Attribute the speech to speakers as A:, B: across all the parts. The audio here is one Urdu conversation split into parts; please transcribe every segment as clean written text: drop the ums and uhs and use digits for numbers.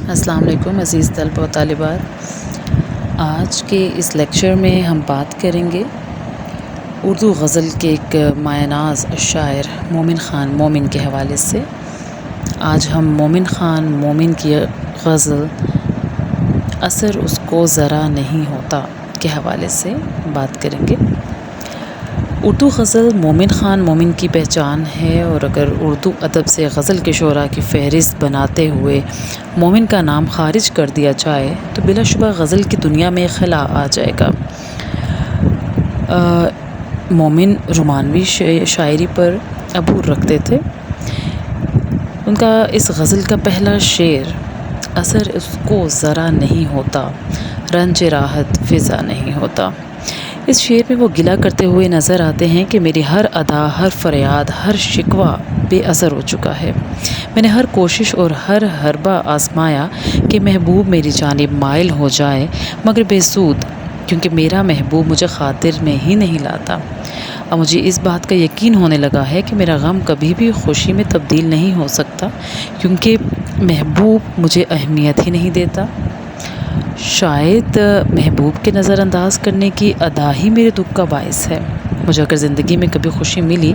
A: السلام علیکم عزیز طلبہ و طالبات۔ آج کے اس لیکچر میں ہم بات کریں گے اردو غزل کے ایک مایہ ناز شاعر مومن خان مومن کے حوالے سے۔ آج ہم مومن خان مومن کی غزل اثر اس کو ذرا نہیں ہوتا کے حوالے سے بات کریں گے۔ اردو غزل مومن خان مومن کی پہچان ہے، اور اگر اردو ادب سے غزل کے شعراء کی فہرست بناتے ہوئے مومن کا نام خارج کر دیا جائے تو بلا شبہ غزل کی دنیا میں خلا آ جائے گا۔ مومن رومانوی شاعری پر عبور رکھتے تھے۔ ان کا اس غزل کا پہلا شعر اثر اس کو ذرا نہیں ہوتا، رنج راحت فضا نہیں ہوتا، اس شعر میں وہ گلہ کرتے ہوئے نظر آتے ہیں کہ میری ہر ادا، ہر فریاد، ہر شکوہ بے اثر ہو چکا ہے۔ میں نے ہر کوشش اور ہر حربہ آزمایا کہ محبوب میری جانب مائل ہو جائے، مگر بے سود، کیونکہ میرا محبوب مجھے خاطر میں ہی نہیں لاتا۔ اب مجھے اس بات کا یقین ہونے لگا ہے کہ میرا غم کبھی بھی خوشی میں تبدیل نہیں ہو سکتا، کیونکہ محبوب مجھے اہمیت ہی نہیں دیتا۔ شاید محبوب کے نظر انداز کرنے کی ادا ہی میرے دکھ کا باعث ہے۔ مجھے اگر زندگی میں کبھی خوشی ملی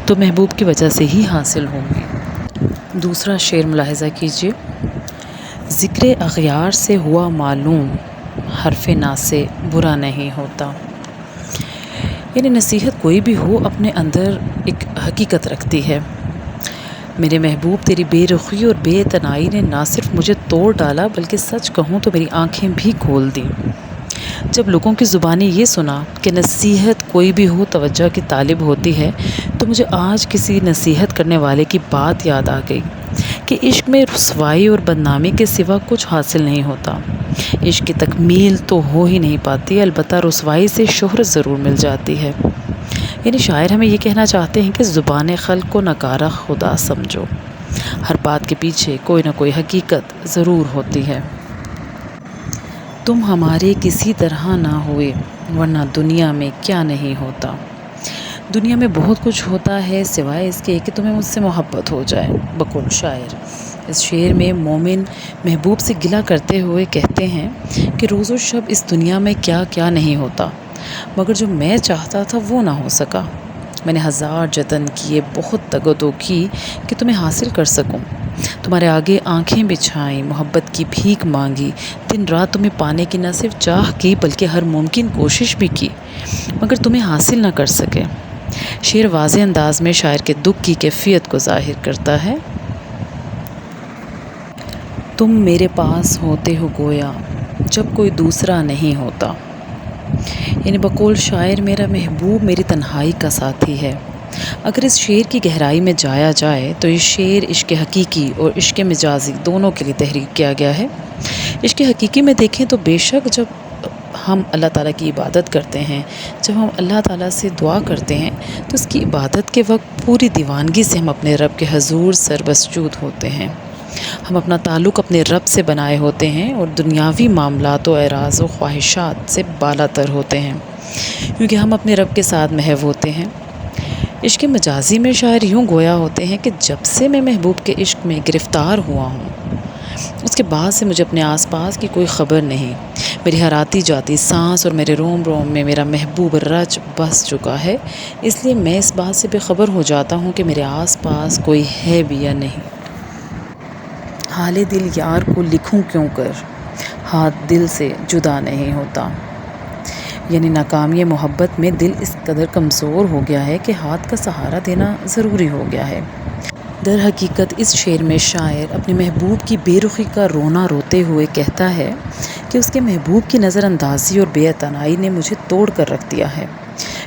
A: تو محبوب کی وجہ سے ہی حاصل ہوگی۔ دوسرا شعر ملاحظہ کیجیے۔ ذکر اغیار سے ہوا معلوم، حرف نا سے برا نہیں ہوتا۔ یعنی نصیحت کوئی بھی ہو اپنے اندر ایک حقیقت رکھتی ہے۔ میرے محبوب تیری بے رخی اور بے اعتنائی نے نہ صرف مجھے توڑ ڈالا بلکہ سچ کہوں تو میری آنکھیں بھی کھول دیں۔ جب لوگوں کی زبانی یہ سنا کہ نصیحت کوئی بھی ہو توجہ کی طالب ہوتی ہے تو مجھے آج کسی نصیحت کرنے والے کی بات یاد آ گئی کہ عشق میں رسوائی اور بدنامی کے سوا کچھ حاصل نہیں ہوتا۔ عشق کی تکمیل تو ہو ہی نہیں پاتی، البتہ رسوائی سے شہرت ضرور مل جاتی ہے۔ یعنی شاعر ہمیں یہ کہنا چاہتے ہیں کہ زبان خلق کو نکارہ خدا سمجھو، ہر بات کے پیچھے کوئی نہ کوئی حقیقت ضرور ہوتی ہے۔ تم ہمارے کسی طرح نہ ہوئے ورنہ دنیا میں کیا نہیں ہوتا۔ دنیا میں بہت کچھ ہوتا ہے سوائے اس کے کہ تمہیں مجھ سے محبت ہو جائے، بقول شاعر۔ اس شعر میں مومن محبوب سے گلہ کرتے ہوئے کہتے ہیں کہ روز و شب اس دنیا میں کیا کیا نہیں ہوتا، مگر جو میں چاہتا تھا وہ نہ ہو سکا۔ میں نے ہزار جتن کیے، بہت تگ و دو کی کہ تمہیں حاصل کر سکوں۔ تمہارے آگے آنکھیں بچھائیں، محبت کی بھیک مانگی، دن رات تمہیں پانے کی نہ صرف چاہ کی بلکہ ہر ممکن کوشش بھی کی، مگر تمہیں حاصل نہ کر سکے۔ شعر واضح انداز میں شاعر کے دکھ کی کیفیت کو ظاہر کرتا ہے۔ تم میرے پاس ہوتے ہو گویا جب کوئی دوسرا نہیں ہوتا۔ یعنی بقول شاعر میرا محبوب میری تنہائی کا ساتھی ہے۔ اگر اس شعر کی گہرائی میں جایا جائے تو یہ شعر عشق حقیقی اور عشق مجازی دونوں کے لیے تحریر کیا گیا ہے۔ عشق حقیقی میں دیکھیں تو بے شک جب ہم اللہ تعالیٰ کی عبادت کرتے ہیں، جب ہم اللہ تعالیٰ سے دعا کرتے ہیں تو اس کی عبادت کے وقت پوری دیوانگی سے ہم اپنے رب کے حضور سربسجود ہوتے ہیں۔ ہم اپنا تعلق اپنے رب سے بنائے ہوتے ہیں اور دنیاوی معاملات و اعراض و خواہشات سے بالا تر ہوتے ہیں، کیونکہ ہم اپنے رب کے ساتھ محو ہوتے ہیں۔ عشق مجازی میں شاعر یوں گویا ہوتے ہیں کہ جب سے میں محبوب کے عشق میں گرفتار ہوا ہوں، اس کے بعد سے مجھے اپنے آس پاس کی کوئی خبر نہیں۔ میری ہر آتی جاتی سانس اور میرے روم روم میں میرا محبوب رچ بس چکا ہے، اس لیے میں اس بات سے بے خبر ہو جاتا ہوں کہ میرے آس پاس کوئی ہے بھی یا نہیں۔ حال دل یار کو لکھوں کیوں کر، ہاتھ دل سے جدا نہیں ہوتا۔ یعنی ناکامی محبت میں دل اس قدر کمزور ہو گیا ہے کہ ہاتھ کا سہارا دینا ضروری ہو گیا ہے۔ در حقیقت اس شعر میں شاعر اپنے محبوب کی بے رخی کا رونا روتے ہوئے کہتا ہے کہ اس کے محبوب کی نظر اندازی اور بے اعتنائی نے مجھے توڑ کر رکھ دیا ہے۔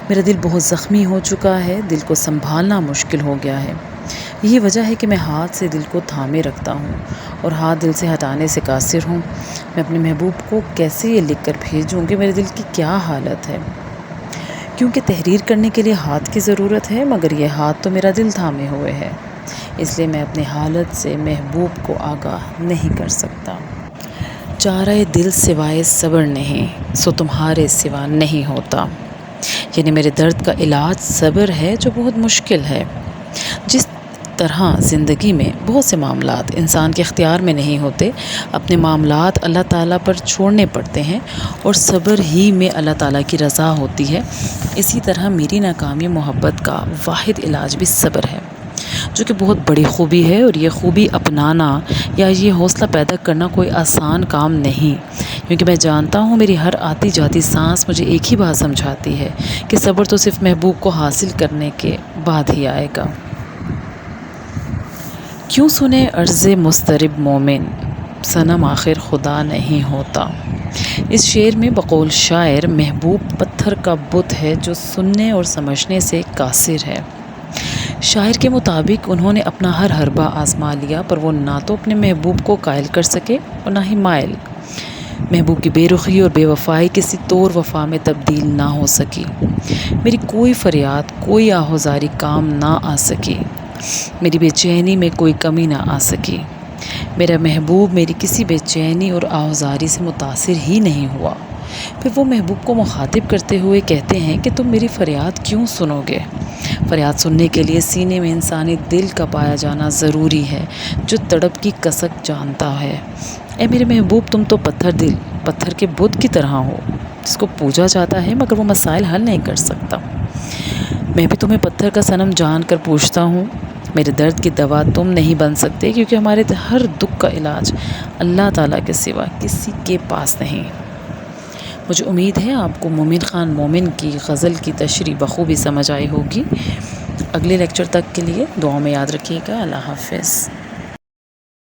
A: میرا دل بہت زخمی ہو چکا ہے، دل کو سنبھالنا مشکل ہو گیا ہے۔ یہی وجہ ہے کہ میں ہاتھ سے دل کو تھامے رکھتا ہوں اور ہاتھ دل سے ہٹانے سے قاصر ہوں۔ میں اپنے محبوب کو کیسے یہ لکھ کر بھیجوں کہ میرے دل کی کیا حالت ہے، کیونکہ تحریر کرنے کے لیے ہاتھ کی ضرورت ہے، مگر یہ ہاتھ تو میرا دل تھامے ہوئے ہے، اس لیے میں اپنی حالت سے محبوب کو آگاہ نہیں کر سکتا۔ چارہ دل سوائے صبر نہیں، سو تمہارے سوا نہیں ہوتا۔ یعنی میرے درد کا علاج صبر ہے جو بہت مشکل ہے۔ جس طرح زندگی میں بہت سے معاملات انسان کے اختیار میں نہیں ہوتے، اپنے معاملات اللہ تعالیٰ پر چھوڑنے پڑتے ہیں اور صبر ہی میں اللہ تعالیٰ کی رضا ہوتی ہے۔ اسی طرح میری ناکامی محبت کا واحد علاج بھی صبر ہے، جو کہ بہت بڑی خوبی ہے، اور یہ خوبی اپنانا یا یہ حوصلہ پیدا کرنا کوئی آسان کام نہیں، کیونکہ میں جانتا ہوں میری ہر آتی جاتی سانس مجھے ایک ہی بات سمجھاتی ہے کہ صبر تو صرف محبوب کو حاصل کرنے کے بعد ہی آئے گا۔ کیوں سنے عرض مضطرب مومن، صنم آخر خدا نہیں ہوتا۔ اس شعر میں بقول شاعر محبوب پتھر کا بت ہے جو سننے اور سمجھنے سے قاصر ہے۔ شاعر کے مطابق انہوں نے اپنا ہر حربہ آزما لیا، پر وہ نہ تو اپنے محبوب کو قائل کر سکے اور نہ ہی مائل۔ محبوب کی بے رخی اور بے وفائی کسی طور وفا میں تبدیل نہ ہو سکی۔ میری کوئی فریاد، کوئی آہوزاری کام نہ آ سکی، میری بے چینی میں کوئی کمی نہ آ سکی۔ میرا محبوب میری کسی بے چینی اور آہوزاری سے متاثر ہی نہیں ہوا۔ پھر وہ محبوب کو مخاطب کرتے ہوئے کہتے ہیں کہ تم میری فریاد کیوں سنو گے؟ فریاد سننے کے لیے سینے میں انسانی دل کا پایا جانا ضروری ہے، جو تڑپ کی کسک جانتا ہے۔ اے میرے محبوب، تم تو پتھر دل، پتھر کے بت کی طرح ہو، جس کو پوجا جاتا ہے مگر وہ مسائل حل نہیں کر سکتا۔ میں بھی تمہیں پتھر کا صنم جان کر پوچھتا ہوں۔ میرے درد کی دوا تم نہیں بن سکتے، کیونکہ ہمارے ہر دکھ کا علاج اللہ تعالیٰ کے سوا کسی کے پاس نہیں۔ مجھے امید ہے آپ کو مومن خان مومن کی غزل کی تشریح بخوبی سمجھ آئی ہوگی۔ اگلے لیکچر تک کے لیے دعاؤں میں یاد رکھیے گا۔ اللہ حافظ۔